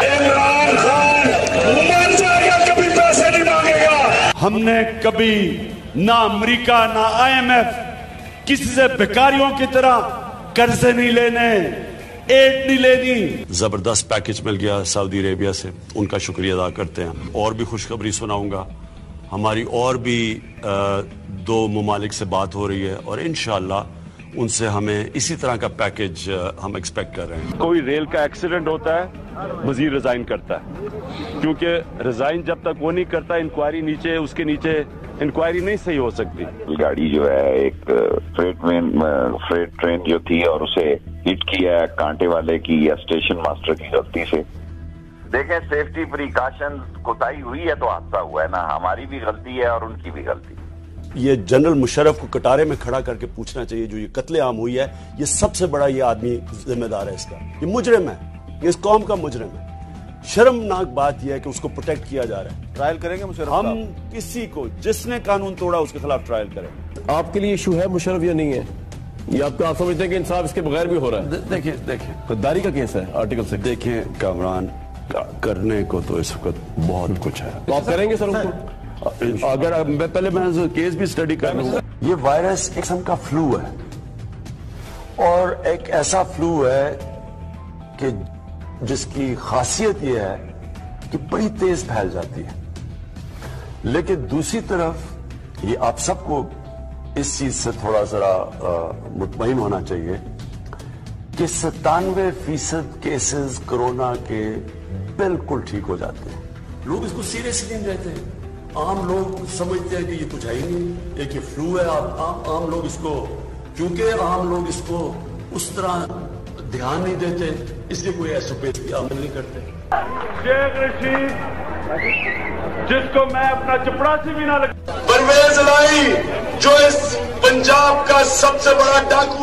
इमरान खान मर जाएगा, कभी पैसे नहीं मांगेगा। हमने कभी ना अमेरिका ना IMF किसी से भिखारियों की तरह कर्जे नहीं लेने, एड नहीं लेनी। जबरदस्त पैकेज मिल गया सऊदी अरेबिया से, उनका शुक्रिया अदा करते हैं। और भी खुशखबरी सुनाऊंगा, हमारी और भी 2 ममालिक से बात हो रही है और इंशाअल्लाह उनसे हमें इसी तरह का पैकेज हम एक्सपेक्ट कर रहे हैं। कोई रेल का एक्सीडेंट होता है, वजीर रिजाइन करता है, क्योंकि रिजाइन जब तक वो नहीं करता, इंक्वायरी नीचे, उसके नीचे इंक्वायरी नहीं सही हो सकती। गाड़ी जो है एक फ्रेट ट्रेन जो थी और उसे हिट किया है कांटे वाले की या स्टेशन मास्टर की गलती से। देखें, सेफ्टी प्रिकॉशन कोताही हुई है तो हादसा हुआ है ना, हमारी भी गलती है और उनकी भी गलती। ये जनरल मुशर्रफ को कटारे में खड़ा करके पूछना चाहिए, जो ये कत्लेआम हुई है, ये सबसे बड़ा ये आदमी जिम्मेदार है इसका, ये मुजरिम है, ये इस कौम का मुजरिम है। शर्मनाक बात यह है कि उसको प्रोटेक्ट किया जा रहा है। ट्रायल करेंगे मुशर्रफ? हम किसी को जिसने कानून तोड़ा उसके खिलाफ ट्रायल करें। आपके लिए इशू है मुशर्रफ या नहीं है? ये आपको आप समझते हैं कि इंसाफ इसके बगैर भी हो रहा है? देखिए गद्दारी का केस है आर्टिकल 6। देखें कामरान, करने को तो इस वक्त बहुत कुछ है। तो आप करेंगे सर उसको? अगर मैं पहले मैं केस भी स्टडी कर लूँ। ये वायरस एक किस्म का फ्लू है और एक ऐसा फ्लू है कि जिसकी खासियत ये है कि बड़ी तेज फैल जाती है, लेकिन दूसरी तरफ ये आप सबको इस चीज से थोड़ा जरा मुतमईन होना चाहिए कि 97% केसेस कोरोना के बिल्कुल ठीक हो जाते हैं। लोग इसको सीरियसली नहीं लेते हैं। आम लोग समझते हैं कि ये कुछ है ही नहीं, एक ये फ्लू है। आम लोग इसको, क्योंकि आम लोग इसको उस तरह ध्यान नहीं देते, इसलिए कोई SOP की अमल नहीं करते। शेख रशीद, जिसको मैं अपना चपरासी भी ना लगा, परवेज लाई जो इस पंजाब का सबसे बड़ा डाकू